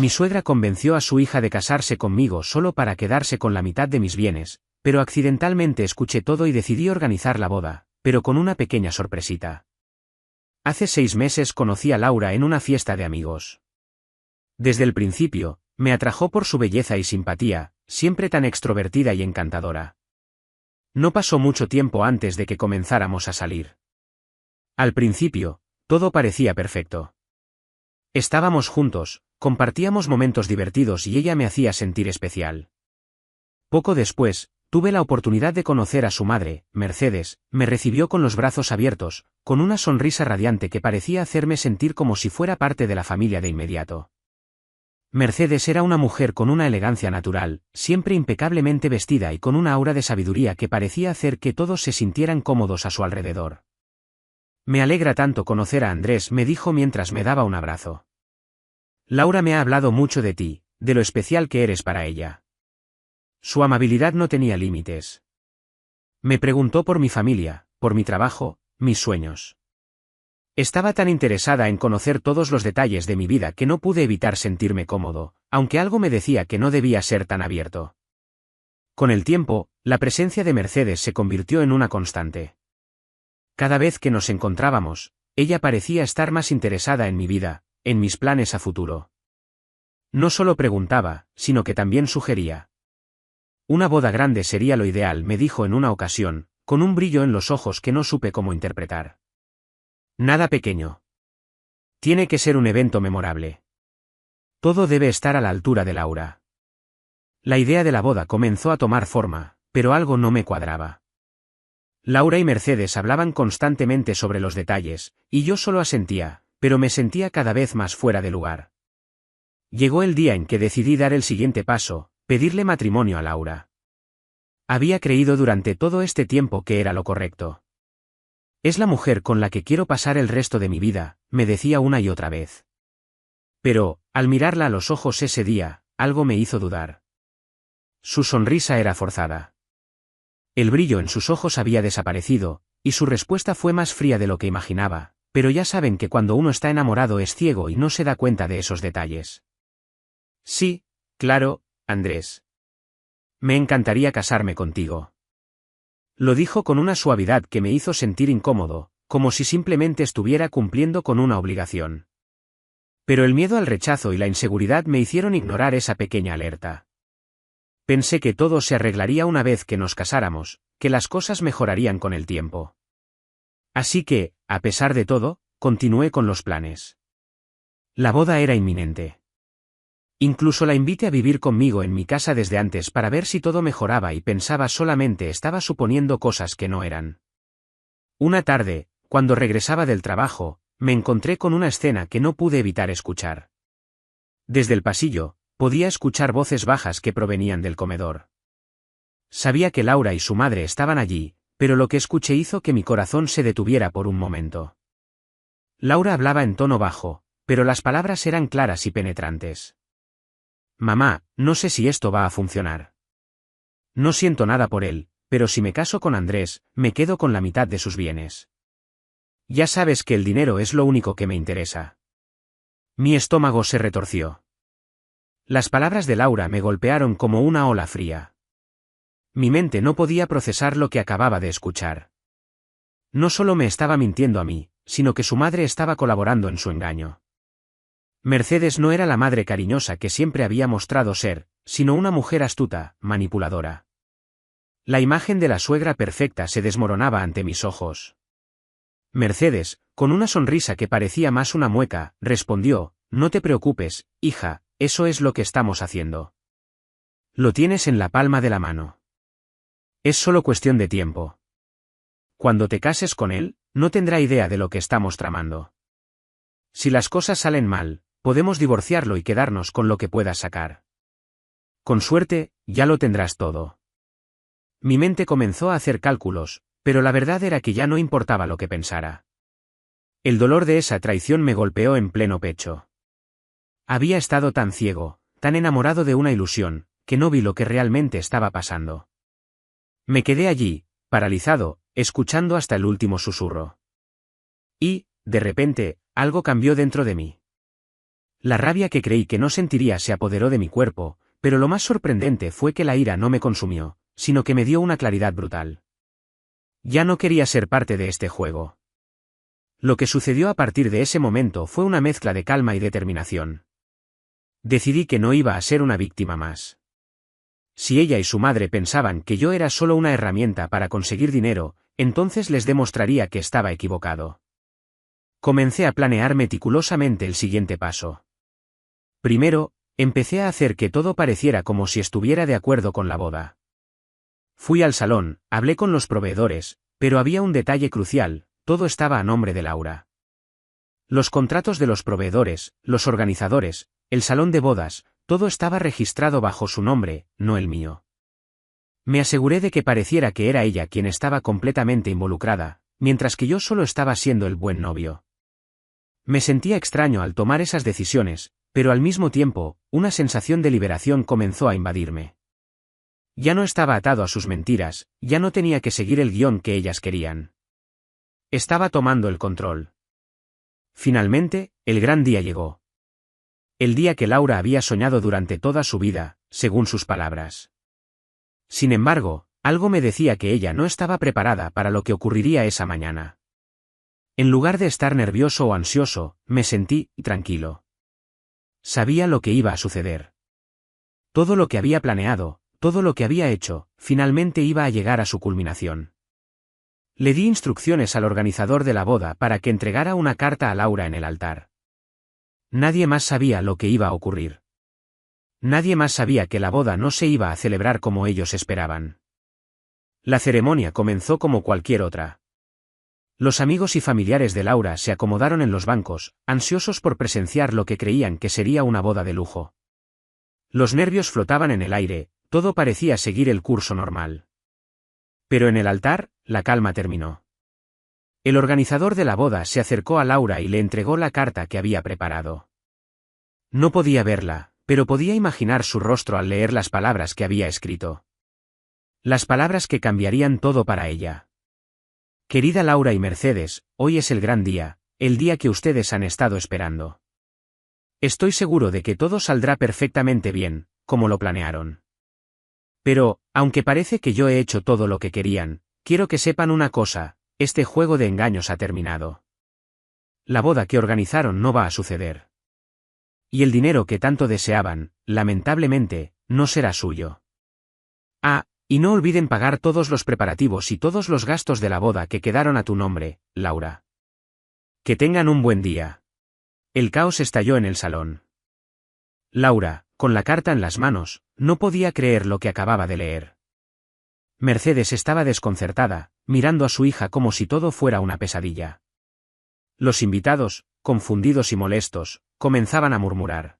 Mi suegra convenció a su hija de casarse conmigo solo para quedarse con la mitad de mis bienes, pero accidentalmente escuché todo y decidí organizar la boda, pero con una pequeña sorpresita. Hace 6 meses conocí a Laura en una fiesta de amigos. Desde el principio, me atrajo por su belleza y simpatía, siempre tan extrovertida y encantadora. No pasó mucho tiempo antes de que comenzáramos a salir. Al principio, todo parecía perfecto. Estábamos juntos, compartíamos momentos divertidos y ella me hacía sentir especial. Poco después, tuve la oportunidad de conocer a su madre, Mercedes. Me recibió con los brazos abiertos, con una sonrisa radiante que parecía hacerme sentir como si fuera parte de la familia de inmediato. Mercedes era una mujer con una elegancia natural, siempre impecablemente vestida y con una aura de sabiduría que parecía hacer que todos se sintieran cómodos a su alrededor. Me alegra tanto conocer a Andrés, me dijo mientras me daba un abrazo. Laura me ha hablado mucho de ti, de lo especial que eres para ella. Su amabilidad no tenía límites. Me preguntó por mi familia, por mi trabajo, mis sueños. Estaba tan interesada en conocer todos los detalles de mi vida que no pude evitar sentirme cómodo, aunque algo me decía que no debía ser tan abierto. Con el tiempo, la presencia de Mercedes se convirtió en una constante. Cada vez que nos encontrábamos, ella parecía estar más interesada en mi vida, en mis planes a futuro. No solo preguntaba, sino que también sugería. Una boda grande sería lo ideal, me dijo en una ocasión, con un brillo en los ojos que no supe cómo interpretar. Nada pequeño. Tiene que ser un evento memorable. Todo debe estar a la altura de Laura. La idea de la boda comenzó a tomar forma, pero algo no me cuadraba. Laura y Mercedes hablaban constantemente sobre los detalles, y yo solo asentía, pero me sentía cada vez más fuera de lugar. Llegó el día en que decidí dar el siguiente paso, pedirle matrimonio a Laura. Había creído durante todo este tiempo que era lo correcto. Es la mujer con la que quiero pasar el resto de mi vida, me decía una y otra vez. Pero, al mirarla a los ojos ese día, algo me hizo dudar. Su sonrisa era forzada. El brillo en sus ojos había desaparecido, y su respuesta fue más fría de lo que imaginaba, pero ya saben que cuando uno está enamorado es ciego y no se da cuenta de esos detalles. Sí, claro, Andrés. Me encantaría casarme contigo. Lo dijo con una suavidad que me hizo sentir incómodo, como si simplemente estuviera cumpliendo con una obligación. Pero el miedo al rechazo y la inseguridad me hicieron ignorar esa pequeña alerta. Pensé que todo se arreglaría una vez que nos casáramos, que las cosas mejorarían con el tiempo. Así que, a pesar de todo, continué con los planes. La boda era inminente. Incluso la invité a vivir conmigo en mi casa desde antes para ver si todo mejoraba y pensaba solamente estaba suponiendo cosas que no eran. Una tarde, cuando regresaba del trabajo, me encontré con una escena que no pude evitar escuchar. Desde el pasillo, podía escuchar voces bajas que provenían del comedor. Sabía que Laura y su madre estaban allí, pero lo que escuché hizo que mi corazón se detuviera por un momento. Laura hablaba en tono bajo, pero las palabras eran claras y penetrantes. Mamá, no sé si esto va a funcionar. No siento nada por él, pero si me caso con Andrés, me quedo con la mitad de sus bienes. Ya sabes que el dinero es lo único que me interesa. Mi estómago se retorció. Las palabras de Laura me golpearon como una ola fría. Mi mente no podía procesar lo que acababa de escuchar. No solo me estaba mintiendo a mí, sino que su madre estaba colaborando en su engaño. Mercedes no era la madre cariñosa que siempre había mostrado ser, sino una mujer astuta, manipuladora. La imagen de la suegra perfecta se desmoronaba ante mis ojos. Mercedes, con una sonrisa que parecía más una mueca, respondió, «No te preocupes, hija, eso es lo que estamos haciendo. Lo tienes en la palma de la mano. Es solo cuestión de tiempo. Cuando te cases con él, no tendrá idea de lo que estamos tramando. Si las cosas salen mal, podemos divorciarlo y quedarnos con lo que puedas sacar. Con suerte, ya lo tendrás todo». Mi mente comenzó a hacer cálculos, pero la verdad era que ya no importaba lo que pensara. El dolor de esa traición me golpeó en pleno pecho. Había estado tan ciego, tan enamorado de una ilusión, que no vi lo que realmente estaba pasando. Me quedé allí, paralizado, escuchando hasta el último susurro. Y, de repente, algo cambió dentro de mí. La rabia que creí que no sentiría se apoderó de mi cuerpo, pero lo más sorprendente fue que la ira no me consumió, sino que me dio una claridad brutal. Ya no quería ser parte de este juego. Lo que sucedió a partir de ese momento fue una mezcla de calma y determinación. Decidí que no iba a ser una víctima más. Si ella y su madre pensaban que yo era solo una herramienta para conseguir dinero, entonces les demostraría que estaba equivocado. Comencé a planear meticulosamente el siguiente paso. Primero, empecé a hacer que todo pareciera como si estuviera de acuerdo con la boda. Fui al salón, hablé con los proveedores, pero había un detalle crucial: todo estaba a nombre de Laura. Los contratos de los proveedores, los organizadores, el salón de bodas, todo estaba registrado bajo su nombre, no el mío. Me aseguré de que pareciera que era ella quien estaba completamente involucrada, mientras que yo solo estaba siendo el buen novio. Me sentía extraño al tomar esas decisiones, pero al mismo tiempo, una sensación de liberación comenzó a invadirme. Ya no estaba atado a sus mentiras, ya no tenía que seguir el guión que ellas querían. Estaba tomando el control. Finalmente, el gran día llegó. El día que Laura había soñado durante toda su vida, según sus palabras. Sin embargo, algo me decía que ella no estaba preparada para lo que ocurriría esa mañana. En lugar de estar nervioso o ansioso, me sentí tranquilo. Sabía lo que iba a suceder. Todo lo que había planeado, todo lo que había hecho, finalmente iba a llegar a su culminación. Le di instrucciones al organizador de la boda para que entregara una carta a Laura en el altar. Nadie más sabía lo que iba a ocurrir. Nadie más sabía que la boda no se iba a celebrar como ellos esperaban. La ceremonia comenzó como cualquier otra. Los amigos y familiares de Laura se acomodaron en los bancos, ansiosos por presenciar lo que creían que sería una boda de lujo. Los nervios flotaban en el aire, todo parecía seguir el curso normal. Pero en el altar, la calma terminó. El organizador de la boda se acercó a Laura y le entregó la carta que había preparado. No podía verla, pero podía imaginar su rostro al leer las palabras que había escrito. Las palabras que cambiarían todo para ella. Querida Laura y Mercedes, hoy es el gran día, el día que ustedes han estado esperando. Estoy seguro de que todo saldrá perfectamente bien, como lo planearon. Pero, aunque parece que yo he hecho todo lo que querían, quiero que sepan una cosa: este juego de engaños ha terminado. La boda que organizaron no va a suceder. Y el dinero que tanto deseaban, lamentablemente, no será suyo. Ah, y no olviden pagar todos los preparativos y todos los gastos de la boda que quedaron a tu nombre, Laura. Que tengan un buen día. El caos estalló en el salón. Laura, con la carta en las manos, no podía creer lo que acababa de leer. Mercedes estaba desconcertada, mirando a su hija como si todo fuera una pesadilla. Los invitados, confundidos y molestos, comenzaban a murmurar.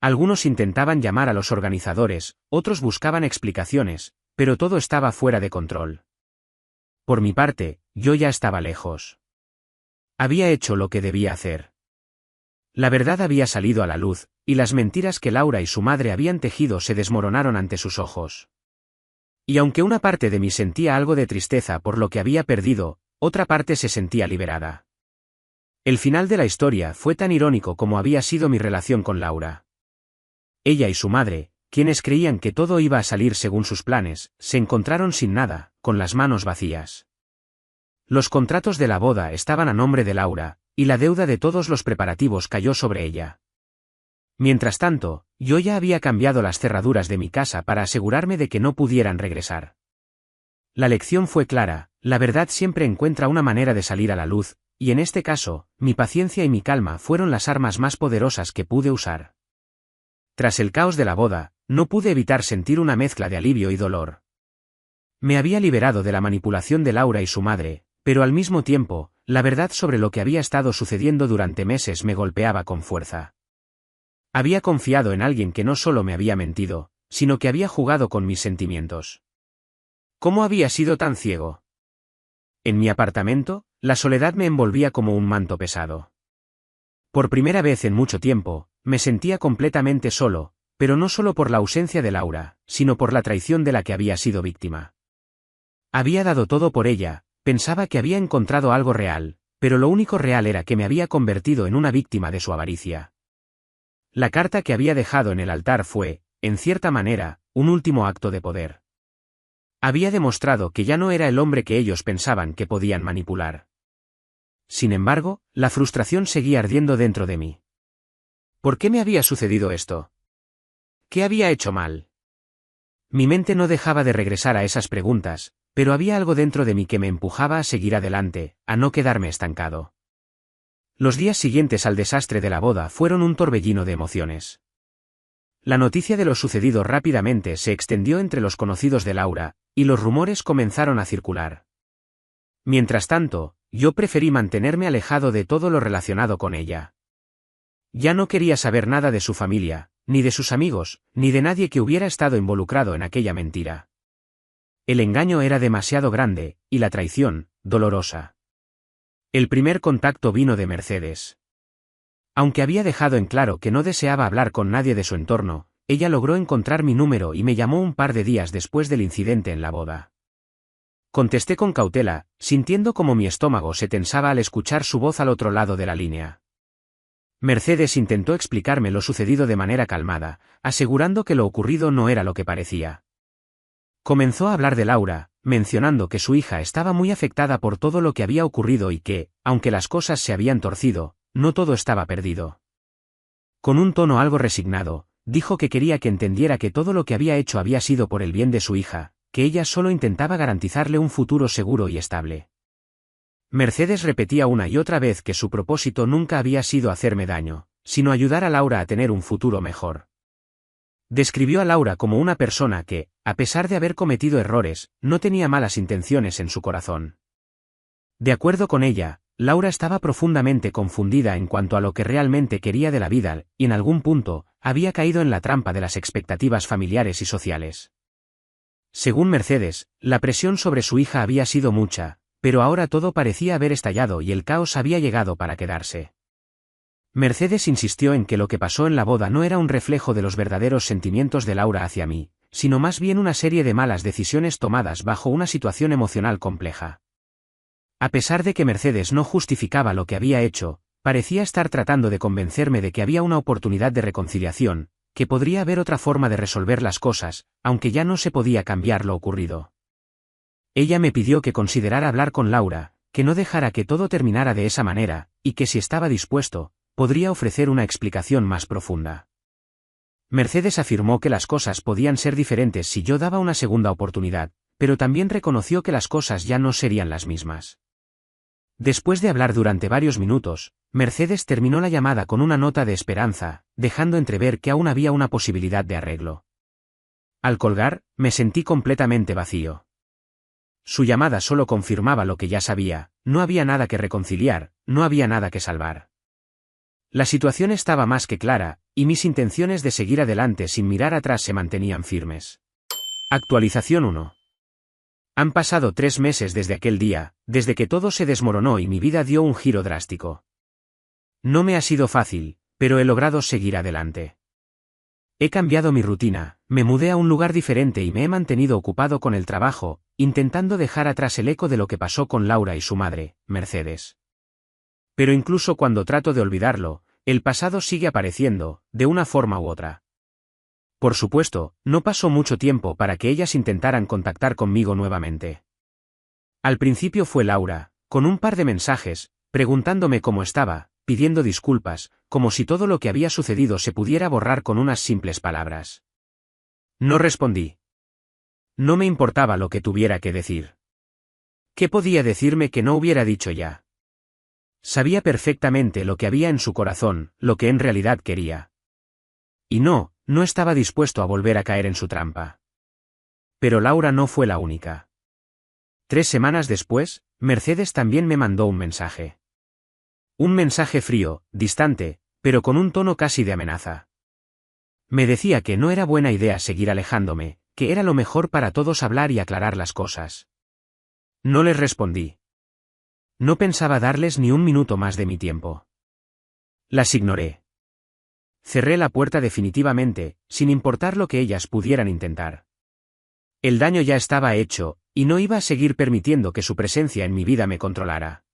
Algunos intentaban llamar a los organizadores, otros buscaban explicaciones, pero todo estaba fuera de control. Por mi parte, yo ya estaba lejos. Había hecho lo que debía hacer. La verdad había salido a la luz, y las mentiras que Laura y su madre habían tejido se desmoronaron ante sus ojos. Y aunque una parte de mí sentía algo de tristeza por lo que había perdido, otra parte se sentía liberada. El final de la historia fue tan irónico como había sido mi relación con Laura. Ella y su madre, quienes creían que todo iba a salir según sus planes, se encontraron sin nada, con las manos vacías. Los contratos de la boda estaban a nombre de Laura, y la deuda de todos los preparativos cayó sobre ella. Mientras tanto, yo ya había cambiado las cerraduras de mi casa para asegurarme de que no pudieran regresar. La lección fue clara: la verdad siempre encuentra una manera de salir a la luz, y en este caso, mi paciencia y mi calma fueron las armas más poderosas que pude usar. Tras el caos de la boda, no pude evitar sentir una mezcla de alivio y dolor. Me había liberado de la manipulación de Laura y su madre, pero al mismo tiempo, la verdad sobre lo que había estado sucediendo durante meses me golpeaba con fuerza. Había confiado en alguien que no solo me había mentido, sino que había jugado con mis sentimientos. ¿Cómo había sido tan ciego? En mi apartamento, la soledad me envolvía como un manto pesado. Por primera vez en mucho tiempo, me sentía completamente solo, pero no solo por la ausencia de Laura, sino por la traición de la que había sido víctima. Había dado todo por ella, pensaba que había encontrado algo real, pero lo único real era que me había convertido en una víctima de su avaricia. La carta que había dejado en el altar fue, en cierta manera, un último acto de poder. Había demostrado que ya no era el hombre que ellos pensaban que podían manipular. Sin embargo, la frustración seguía ardiendo dentro de mí. ¿Por qué me había sucedido esto? ¿Qué había hecho mal? Mi mente no dejaba de regresar a esas preguntas, pero había algo dentro de mí que me empujaba a seguir adelante, a no quedarme estancado. Los días siguientes al desastre de la boda fueron un torbellino de emociones. La noticia de lo sucedido rápidamente se extendió entre los conocidos de Laura, y los rumores comenzaron a circular. Mientras tanto, yo preferí mantenerme alejado de todo lo relacionado con ella. Ya no quería saber nada de su familia, ni de sus amigos, ni de nadie que hubiera estado involucrado en aquella mentira. El engaño era demasiado grande, y la traición, dolorosa. El primer contacto vino de Mercedes. Aunque había dejado en claro que no deseaba hablar con nadie de su entorno, ella logró encontrar mi número y me llamó un par de días después del incidente en la boda. Contesté con cautela, sintiendo como mi estómago se tensaba al escuchar su voz al otro lado de la línea. Mercedes intentó explicarme lo sucedido de manera calmada, asegurando que lo ocurrido no era lo que parecía. Comenzó a hablar de Laura, mencionando que su hija estaba muy afectada por todo lo que había ocurrido y que, aunque las cosas se habían torcido, no todo estaba perdido. Con un tono algo resignado, dijo que quería que entendiera que todo lo que había hecho había sido por el bien de su hija, que ella solo intentaba garantizarle un futuro seguro y estable. Mercedes repetía una y otra vez que su propósito nunca había sido hacerme daño, sino ayudar a Laura a tener un futuro mejor. Describió a Laura como una persona que, a pesar de haber cometido errores, no tenía malas intenciones en su corazón. De acuerdo con ella, Laura estaba profundamente confundida en cuanto a lo que realmente quería de la vida, y en algún punto, había caído en la trampa de las expectativas familiares y sociales. Según Mercedes, la presión sobre su hija había sido mucha, pero ahora todo parecía haber estallado y el caos había llegado para quedarse. Mercedes insistió en que lo que pasó en la boda no era un reflejo de los verdaderos sentimientos de Laura hacia mí, sino más bien una serie de malas decisiones tomadas bajo una situación emocional compleja. A pesar de que Mercedes no justificaba lo que había hecho, parecía estar tratando de convencerme de que había una oportunidad de reconciliación, que podría haber otra forma de resolver las cosas, aunque ya no se podía cambiar lo ocurrido. Ella me pidió que considerara hablar con Laura, que no dejara que todo terminara de esa manera, y que si estaba dispuesto, podría ofrecer una explicación más profunda. Mercedes afirmó que las cosas podían ser diferentes si yo daba una segunda oportunidad, pero también reconoció que las cosas ya no serían las mismas. Después de hablar durante varios minutos, Mercedes terminó la llamada con una nota de esperanza, dejando entrever que aún había una posibilidad de arreglo. Al colgar, me sentí completamente vacío. Su llamada solo confirmaba lo que ya sabía, no había nada que reconciliar, no había nada que salvar. La situación estaba más que clara, y mis intenciones de seguir adelante sin mirar atrás se mantenían firmes. Actualización 1. Han pasado 3 meses desde aquel día, desde que todo se desmoronó y mi vida dio un giro drástico. No me ha sido fácil, pero he logrado seguir adelante. He cambiado mi rutina, me mudé a un lugar diferente y me he mantenido ocupado con el trabajo, intentando dejar atrás el eco de lo que pasó con Laura y su madre, Mercedes. Pero incluso cuando trato de olvidarlo, el pasado sigue apareciendo, de una forma u otra. Por supuesto, no pasó mucho tiempo para que ellas intentaran contactar conmigo nuevamente. Al principio fue Laura, con un par de mensajes, preguntándome cómo estaba, pidiendo disculpas, como si todo lo que había sucedido se pudiera borrar con unas simples palabras. No respondí. No me importaba lo que tuviera que decir. ¿Qué podía decirme que no hubiera dicho ya? Sabía perfectamente lo que había en su corazón, lo que en realidad quería. Y no estaba dispuesto a volver a caer en su trampa. Pero Laura no fue la única. 3 semanas después, Mercedes también me mandó un mensaje. Un mensaje frío, distante, pero con un tono casi de amenaza. Me decía que no era buena idea seguir alejándome, que era lo mejor para todos hablar y aclarar las cosas. No les respondí. No pensaba darles ni un minuto más de mi tiempo. Las ignoré. Cerré la puerta definitivamente, sin importar lo que ellas pudieran intentar. El daño ya estaba hecho, y no iba a seguir permitiendo que su presencia en mi vida me controlara.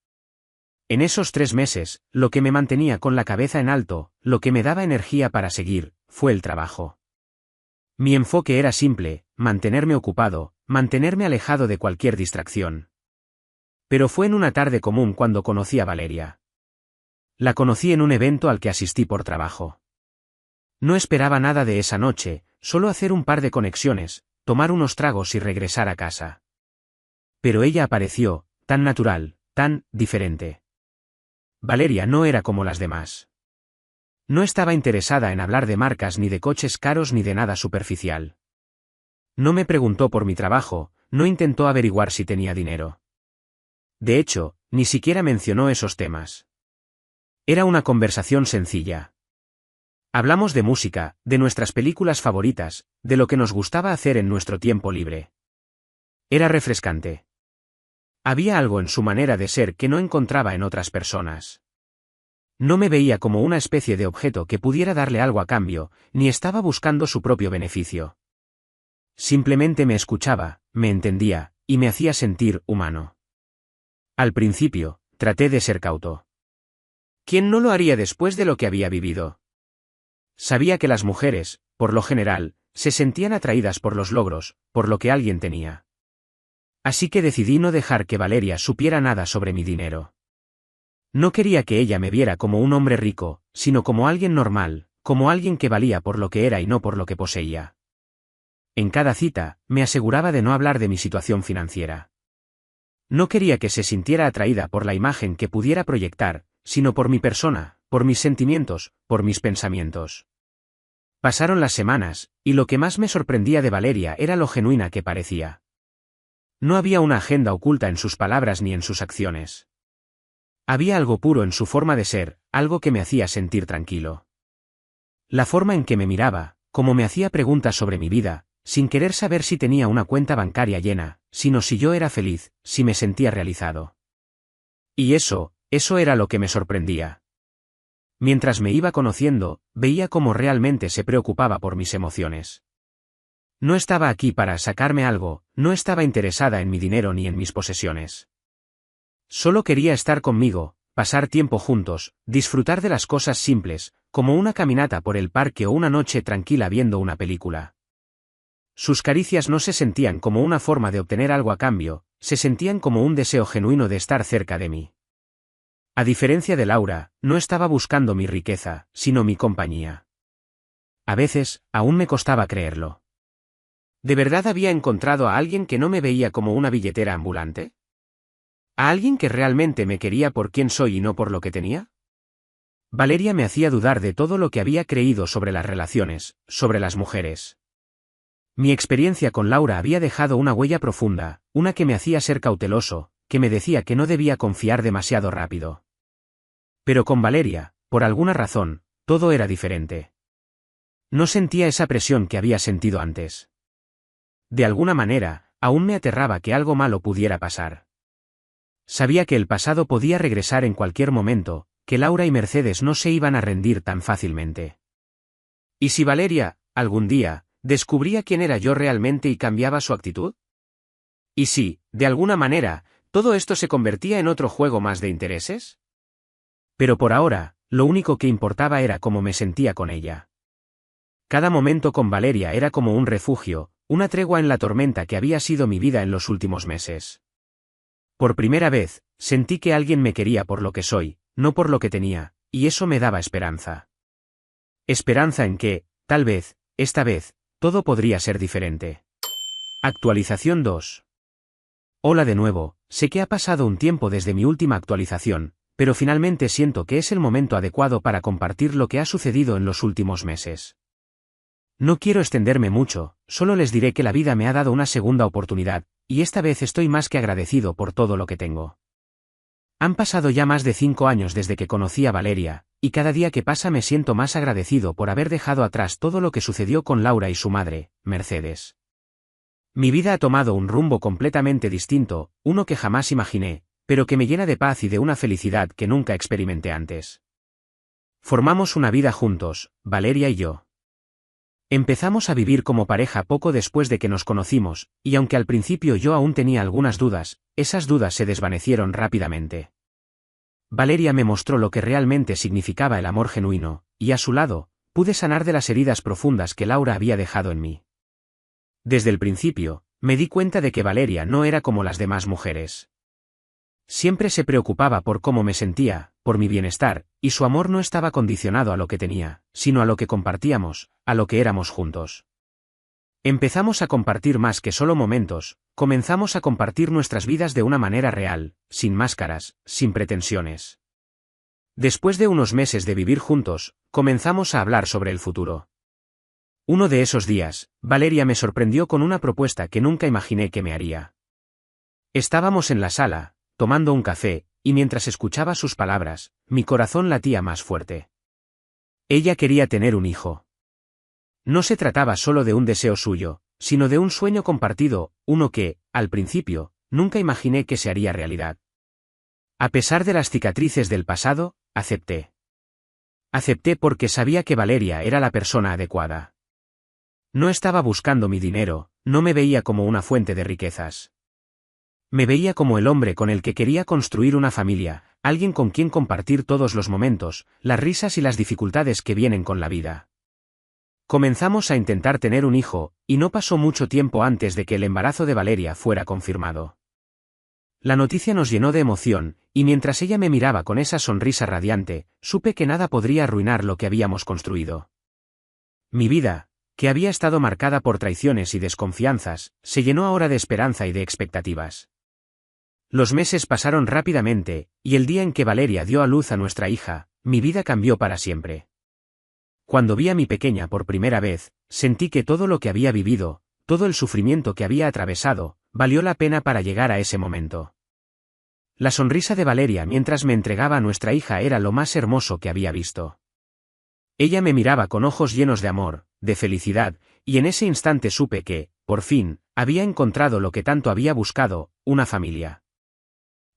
En esos 3 meses, lo que me mantenía con la cabeza en alto, lo que me daba energía para seguir, fue el trabajo. Mi enfoque era simple: mantenerme ocupado, mantenerme alejado de cualquier distracción. Pero fue en una tarde común cuando conocí a Valeria. La conocí en un evento al que asistí por trabajo. No esperaba nada de esa noche, solo hacer un par de conexiones, tomar unos tragos y regresar a casa. Pero ella apareció, tan natural, tan diferente. Valeria no era como las demás. No estaba interesada en hablar de marcas ni de coches caros ni de nada superficial. No me preguntó por mi trabajo, no intentó averiguar si tenía dinero. De hecho, ni siquiera mencionó esos temas. Era una conversación sencilla. Hablamos de música, de nuestras películas favoritas, de lo que nos gustaba hacer en nuestro tiempo libre. Era refrescante. Había algo en su manera de ser que no encontraba en otras personas. No me veía como una especie de objeto que pudiera darle algo a cambio, ni estaba buscando su propio beneficio. Simplemente me escuchaba, me entendía, y me hacía sentir humano. Al principio, traté de ser cauto. ¿Quién no lo haría después de lo que había vivido? Sabía que las mujeres, por lo general, se sentían atraídas por los logros, por lo que alguien tenía. Así que decidí no dejar que Valeria supiera nada sobre mi dinero. No quería que ella me viera como un hombre rico, sino como alguien normal, como alguien que valía por lo que era y no por lo que poseía. En cada cita, me aseguraba de no hablar de mi situación financiera. No quería que se sintiera atraída por la imagen que pudiera proyectar, sino por mi persona, por mis sentimientos, por mis pensamientos. Pasaron las semanas, y lo que más me sorprendía de Valeria era lo genuina que parecía. No había una agenda oculta en sus palabras ni en sus acciones. Había algo puro en su forma de ser, algo que me hacía sentir tranquilo. La forma en que me miraba, como me hacía preguntas sobre mi vida, sin querer saber si tenía una cuenta bancaria llena, sino si yo era feliz, si me sentía realizado. Y eso era lo que me sorprendía. Mientras me iba conociendo, veía cómo realmente se preocupaba por mis emociones. No estaba aquí para sacarme algo, no estaba interesada en mi dinero ni en mis posesiones. Solo quería estar conmigo, pasar tiempo juntos, disfrutar de las cosas simples, como una caminata por el parque o una noche tranquila viendo una película. Sus caricias no se sentían como una forma de obtener algo a cambio, se sentían como un deseo genuino de estar cerca de mí. A diferencia de Laura, no estaba buscando mi riqueza, sino mi compañía. A veces, aún me costaba creerlo. ¿De verdad había encontrado a alguien que no me veía como una billetera ambulante? ¿A alguien que realmente me quería por quien soy y no por lo que tenía? Valeria me hacía dudar de todo lo que había creído sobre las relaciones, sobre las mujeres. Mi experiencia con Laura había dejado una huella profunda, una que me hacía ser cauteloso, que me decía que no debía confiar demasiado rápido. Pero con Valeria, por alguna razón, todo era diferente. No sentía esa presión que había sentido antes. De alguna manera, aún me aterraba que algo malo pudiera pasar. Sabía que el pasado podía regresar en cualquier momento, que Laura y Mercedes no se iban a rendir tan fácilmente. ¿Y si Valeria, algún día, descubría quién era yo realmente y cambiaba su actitud? ¿Y si, de alguna manera, todo esto se convertía en otro juego más de intereses? Pero por ahora, lo único que importaba era cómo me sentía con ella. Cada momento con Valeria era como un refugio, una tregua en la tormenta que había sido mi vida en los últimos meses. Por primera vez, sentí que alguien me quería por lo que soy, no por lo que tenía, y eso me daba esperanza. Esperanza en que, tal vez, esta vez, todo podría ser diferente. Actualización 2. Hola de nuevo, sé que ha pasado un tiempo desde mi última actualización, pero finalmente siento que es el momento adecuado para compartir lo que ha sucedido en los últimos meses. No quiero extenderme mucho, solo les diré que la vida me ha dado una segunda oportunidad, y esta vez estoy más que agradecido por todo lo que tengo. Han pasado ya más de 5 años desde que conocí a Valeria, y cada día que pasa me siento más agradecido por haber dejado atrás todo lo que sucedió con Laura y su madre, Mercedes. Mi vida ha tomado un rumbo completamente distinto, uno que jamás imaginé, pero que me llena de paz y de una felicidad que nunca experimenté antes. Formamos una vida juntos, Valeria y yo. Empezamos a vivir como pareja poco después de que nos conocimos, y aunque al principio yo aún tenía algunas dudas, esas dudas se desvanecieron rápidamente. Valeria me mostró lo que realmente significaba el amor genuino, y a su lado, pude sanar de las heridas profundas que Laura había dejado en mí. Desde el principio, me di cuenta de que Valeria no era como las demás mujeres. Siempre se preocupaba por cómo me sentía, por mi bienestar, y su amor no estaba condicionado a lo que tenía, sino a lo que compartíamos, a lo que éramos juntos. Empezamos a compartir más que solo momentos, comenzamos a compartir nuestras vidas de una manera real, sin máscaras, sin pretensiones. Después de unos meses de vivir juntos, comenzamos a hablar sobre el futuro. Uno de esos días, Valeria me sorprendió con una propuesta que nunca imaginé que me haría. Estábamos en la sala, tomando un café, y mientras escuchaba sus palabras, mi corazón latía más fuerte. Ella quería tener un hijo. No se trataba solo de un deseo suyo, sino de un sueño compartido, uno que, al principio, nunca imaginé que se haría realidad. A pesar de las cicatrices del pasado, acepté. Acepté porque sabía que Valeria era la persona adecuada. No estaba buscando mi dinero, no me veía como una fuente de riquezas. Me veía como el hombre con el que quería construir una familia, alguien con quien compartir todos los momentos, las risas y las dificultades que vienen con la vida. Comenzamos a intentar tener un hijo, y no pasó mucho tiempo antes de que el embarazo de Valeria fuera confirmado. La noticia nos llenó de emoción, y mientras ella me miraba con esa sonrisa radiante, supe que nada podría arruinar lo que habíamos construido. Mi vida, que había estado marcada por traiciones y desconfianzas, se llenó ahora de esperanza y de expectativas. Los meses pasaron rápidamente, y el día en que Valeria dio a luz a nuestra hija, mi vida cambió para siempre. Cuando vi a mi pequeña por primera vez, sentí que todo lo que había vivido, todo el sufrimiento que había atravesado, valió la pena para llegar a ese momento. La sonrisa de Valeria mientras me entregaba a nuestra hija era lo más hermoso que había visto. Ella me miraba con ojos llenos de amor, de felicidad, y en ese instante supe que, por fin, había encontrado lo que tanto había buscado, una familia.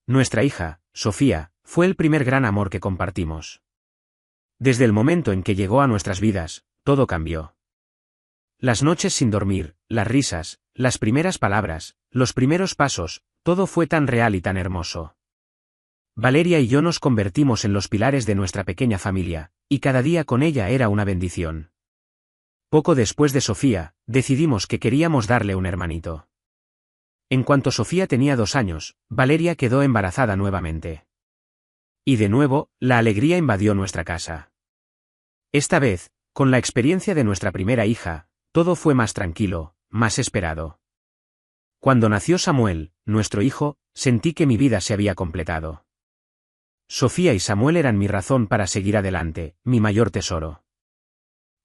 Nuestra hija, Sofía, fue el primer gran amor que compartimos. Desde el momento en que llegó a nuestras vidas, todo cambió. Las noches sin dormir, las risas, las primeras palabras, los primeros pasos, todo fue tan real y tan hermoso. Valeria y yo nos convertimos en los pilares de nuestra pequeña familia, y cada día con ella era una bendición. Poco después de Sofía, decidimos que queríamos darle un hermanito. En cuanto Sofía tenía 2 años, Valeria quedó embarazada nuevamente. Y de nuevo, la alegría invadió nuestra casa. Esta vez, con la experiencia de nuestra primera hija, todo fue más tranquilo, más esperado. Cuando nació Samuel, nuestro hijo, sentí que mi vida se había completado. Sofía y Samuel eran mi razón para seguir adelante, mi mayor tesoro.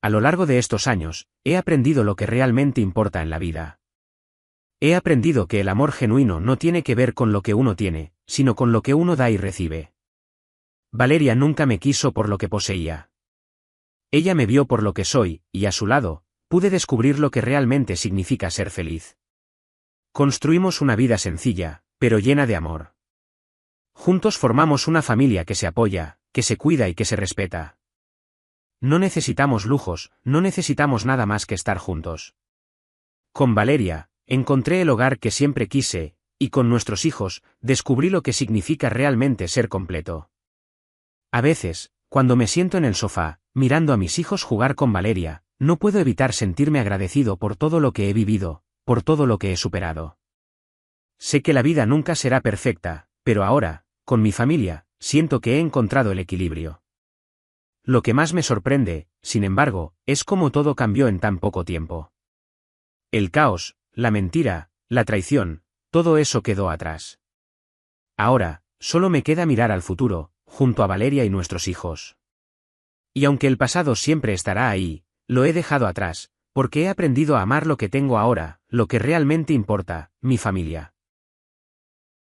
A lo largo de estos años, he aprendido lo que realmente importa en la vida. He aprendido que el amor genuino no tiene que ver con lo que uno tiene, sino con lo que uno da y recibe. Valeria nunca me quiso por lo que poseía. Ella me vio por lo que soy, y a su lado, pude descubrir lo que realmente significa ser feliz. Construimos una vida sencilla, pero llena de amor. Juntos formamos una familia que se apoya, que se cuida y que se respeta. No necesitamos lujos, no necesitamos nada más que estar juntos. Con Valeria, encontré el hogar que siempre quise, y con nuestros hijos, descubrí lo que significa realmente ser completo. A veces, cuando me siento en el sofá, mirando a mis hijos jugar con Valeria, no puedo evitar sentirme agradecido por todo lo que he vivido, por todo lo que he superado. Sé que la vida nunca será perfecta, pero ahora, con mi familia, siento que he encontrado el equilibrio. Lo que más me sorprende, sin embargo, es cómo todo cambió en tan poco tiempo. El caos, la mentira, la traición, todo eso quedó atrás. Ahora, solo me queda mirar al futuro, junto a Valeria y nuestros hijos. Y aunque el pasado siempre estará ahí, lo he dejado atrás, porque he aprendido a amar lo que tengo ahora, lo que realmente importa, mi familia.